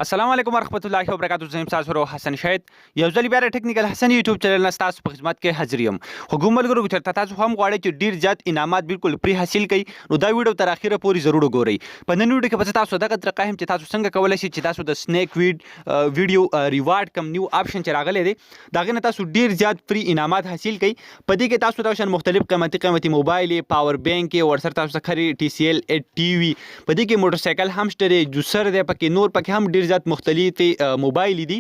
السلام علیکم ورحمۃ اللہ وبرکاتہ. زم تاسو حسن شاهد یو ځل بیا ټیکنیکل حسن یوټیوب چینل تاسو په خدمت کې حاضر یم. حکومت ګورو چې تاسو هم غواړئ چې ډیر زیات انعامات بالکل پری حاصل کړئ نو دا ویډیو تر اخره پورې ضرور وګورئ. په نن ویډیو کې به تاسو دغه طریقه هم چې تاسو څنګه کولای شئ چې تاسو د سنیک ویډیو ریوارډ کم نیو آپشن چې راغلی دی دا غنه تاسو ډیر زیات فری انعامات حاصل کړئ. په دې کې تاسو د شان مختلف قیمتي موبایل پاور بانک ورسره تاسو خري ټي سی ال ټي وي په دې کې موټر سایکل همشتر جوسر دی پکې نور پکې هم ډیر زیات مختلف موبایل دي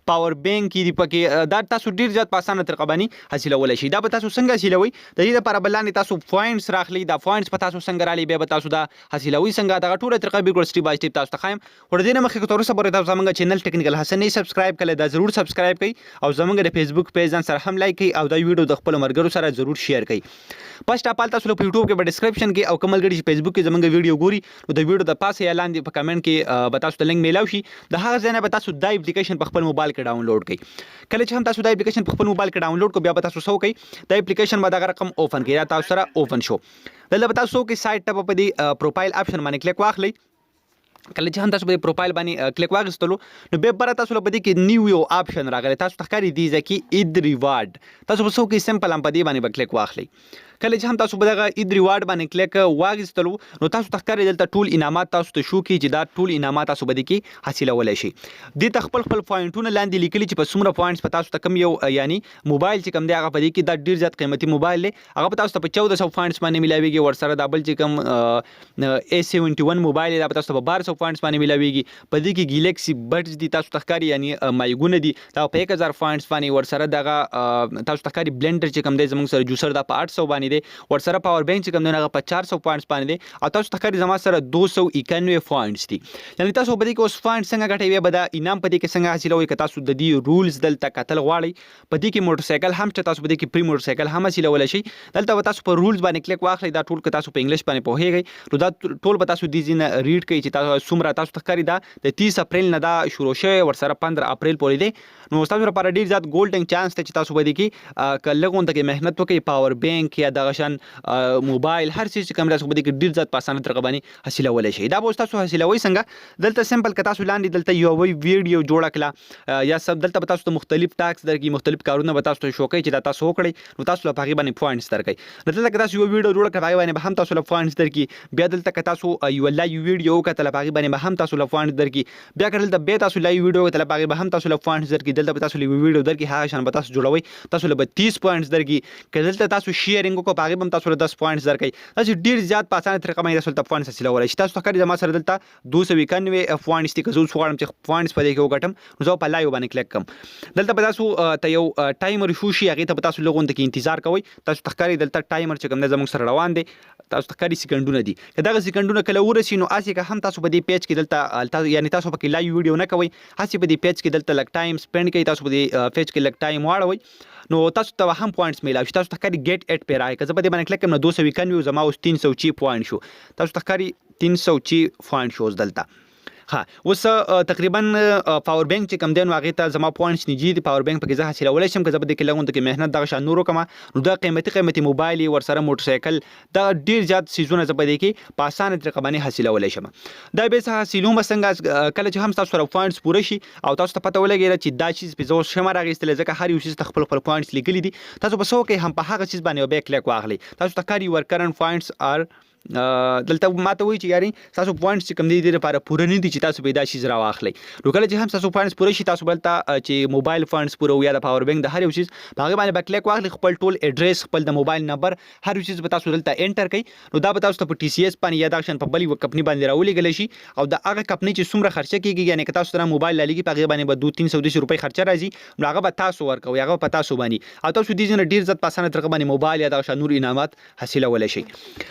پاور بانک دي پکې دا تاسو ډیر زیات په اسانه طریقه باندې حاصلولای شئ. دا به تاسو څنګه حاصلوي د دې لپاره بلانې تاسو پوینټس راخلي دا پوینټس په تاسو څنګه رالي به تاسو دا حاصلوي څنګه دا ټوله طریقه بالکل سټیپ بای سټیپ تاسو ته خایم. ور دې نه مخکې تاسو سره تاسو زموږ چینل ټیکنیکل حسن نه سبسکرایب کړئ دا ضرور سبسکرایب کړئ او زموږ د فیسبوک پیج سره هم لایک کړئ او دا ویډیو د خپل مرګرو سره ضرور شیر کړئ. پښه ټاپال تاسو په یوټیوب کې په ډسکرپشن کې او کومل غړي فیسبوک کې زموږ ویډیو ګوري نو د ویډیو د پاسه یا لاندې په کمنټ کې به تاسو ته لینک میلاو شي د هغه ځای نه به تاسو دا اپلکېشن په خپل موبایل کې ډاونلوډ کړئ. کله چې هم تاسو دا اپلکېشن په خپل موبایل کې ډاونلوډ کو بیا به تاسو سو کوي دا اپلکېشن به دا رقم اوپن کړئ تاسو سره اوپن شو دلته به تاسو کې سایت ټاپ په دې پروفایل آپشن باندې کلیک واخلئ. کله چې هم تاسو په پروفایل باندې کلیک واغستلو نو به بره تاسو په دې کې نیو یو آپشن راغلی تاسو ته ښکاري دی ځکه اید ریوارډ تاسو په څو کې سمپل هم په دې باندې کلیک واخلئ. کله چې هم تاسو په دغه اید ریوارډ باندې کلیک واغستلو نو تاسو ته ښکاري دلته ټول انعامات تاسو ته شو کی چې دا ټول انعامات تاسو به دې کې حاصلولای شئ. دې ته خپل پوینټونه لاندې لیکلي چې په څومره پوینټس په تاسو ته کم یو یعنی موبایل چې کم دی هغه په دې کې دا ډیر زیات قیمتي موبایل دی هغه په تاسو ته په 1400 پوینټس باندې ملاويږي ورسره دا بل چې کم A71 موبایل دی په تاسو ته په 1200 پوینټس باندې ملاويږي. په دې کې ګلیکسي بډز دي تاسو ته ښکاري یعنی مایګونه دي دا په 1000 پوینټس باندې ورسره دغه تاسو ته ښکاري بلندر چې کم دی زموږ سره جوسر دا په 800 باندې دی ورسره پاور بانک چې کوم دی هغه په 400 پوینټس باندې دی او تاسو ته ښکاري زما سره 291 پوینټس دي. یعنی تاسو په دې کې اوس پوینټ څنګه ګټئ به دا انعام په دې کې څنګه حاصلوي که تاسو د دې رولز دلته کتل غواړئ په دې کې موټر سایکل هم چې تاسو په دې کې پری موټر سایکل هم حاصلولی شئ. دلته به تاسو په رولز باندې کلیک واخلئ دا ټول که تاسو په انګلیش باندې پوهیږئ نو دا ټول به تاسو دې ځینه ریډ کړئ چې تاسو څومره تاسو ته ښکاري دا د 30 اپریل نه دا شروع شوی ورسره 15 اپریل پورې دی نو تاسو لپاره ډیر زیات ګولډن چانس ته چې تاسو به دې کې که لږ کې مهنت وکړئ پاور بانک یا دغه شان موبایل هر څه چې کوم تاسو به دې ډیر زیات په اسانه طریقه باندې حاصلولی شئ. دا به تاسو حاصلوي څنګه دلته سمپل که تاسو لاندې دلته یو ویډیو جوړه کړه یا سب دلته به تاسو ته مختلف ټاکس درکړي مختلف کارونه به تاسو ته شو کوي چې دا تاسو وکړئ نو تاسو له هغې باندې پوینټس درکوي. دلته که تاسو یو ویډیو جوړه کړه هغې باندې به هم تاسو له پوینټس درکړي. بیا دلته که تاسو یو لایو ویډیو وکتل هغې باندې به هم تاسو له پوینټس درکړي. بیا که دلته بیا تاسو لایو ویډیو وکتل هغې به هم تاسو له پوینټس درکړي. دلته به تاسو له ویډیو درکړي هغه شان به تاسو جوړوئ تاسو له به 30 پوینټس درکړي. که دلته تاسو شیرینګ وکړو هغې به هم تاسو له 10 پوینټس درکوي. داسې ډېر زیات په اسانه طریقه باندې تاسو ته پوینټس حاصلولی شئ. تاسو ته ښکاري زما سره دلته 291 پوینټس دي که زه اوس وغواړم چې پوینټس په دې کې وګټم نو زه په لایو باندې کلیک کوم. دلته به تاسو ته یو ټایمر شو شي هغې ته به تاسو لږ غونډه کې انتظار کوئ. تاسو ته ښکاري دلته ټایمر چې کوم دی زموږ سره روان دی تاسو ته ښکاري سیکنډونه دي. که دغه سیکنډونه کله ورسي نو هسې که هم تاسو په دې پیج کې دلته یعنی تاسو پکې لایو ویډیو نه کوئ هسې په دې پیج کې دلته لږ ټایم سپینډ کوئ تاسو په دې پیج کې لږ ټایم واړوئ نو تاسو ته هم پوینټس میلاو شي. تاسو ته ښکاري ګیټ ایټ پې راغی که زه په دې باندې کلیک کړم نو 291 زما اوس 306 پوینټ شو. تاسو ته ښکاري 306 پوینټ شو اوس دلته. اوس تقریبا پاور بانک چې کوم دی نو هغې ته زما پوینټس نږدې دي پاور بانک پکې زه حاصلولی شم که زه په دې کې لږ غونډه کې مهنت دغه شان نور وکړم نو دا قیمتي موبایل ورسره موټر سایکل دا ډېر زیات څیزونه زه په دې کې په اسانه طریقه باندې حاصلولی شم. دا بیا څه حاصلوم څنګه کله چې هم تاسو سره پوینټس پوره شي او تاسو ته پته ولګېده چې دا چیز پې زه اوس شم راغېستلی ځکه هر یو چیز ته خپل پوینټس لیکلي دي تاسو به څه وکړئ هم په هغه چیز باندې بیا کلیک واخلئ. تاسو ته ښکاري یور کرنټ پوینټس آر دلته ماته وایي چې یاري تاسو پوینټس چې کوم دی دې لپاره پوره نه دي چې تاسو به دا چیز راواخلئ. نو کله چې هم تاسو پوینټس پوره شي تاسو به دلته چې موبایل پوینټس پوره یا د پاور بانک د هر یو چیز په هغې باندې به کلیک واخلئ خپل ټول ایډریس خپل د موبایل نمبر هر یو چیز به تاسو دلته انټر کړئ نو دا به تاسو ته په ټي سی ایس باندې یا دغه شان په بل یوه کمپنۍ باندې راولېږلی شي او د هغه کمپنۍ چې څومره خرچه کېږي یعنې که تاسو سره موبایل رالېږي په هغې باندې به 200-300 روپۍ خرچه راځي نو هغه به تاسو ورکوئ هغه په تاسو باندې او تاسو دې ځینې ډېر زیات په اسانه طریقه باندې موبایل یا دغه شان نور انعامات حاصلولی شئ.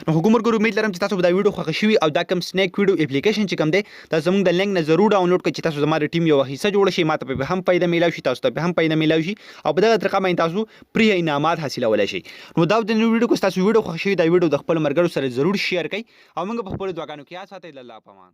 نو حکومت ګورو امید لرم چې تاسو به دا ویډیو خوښه شوي او دا کوم سنیک ویډیو اپلیکیشن چې کوم دی دا زموږ د لینک نه ضرور ډاونلوډ کړئ چې تاسو زما د ټیم یوه حصه جوړه شي ماته به هم پیدا میلاو شي تاسو ته به هم پیدا میلاو شي او په دغه طریقه باندې تاسو پری انعامات حاصلولی شئ. نو دا د نن ویډیو که تاسو ویډیو خوښه شوي دا ویډیو د خپلو ملګرو سره ضرور شیر کړئ او موږ په خپلو دعاګانو کې یاد ساتئ. الله پامان.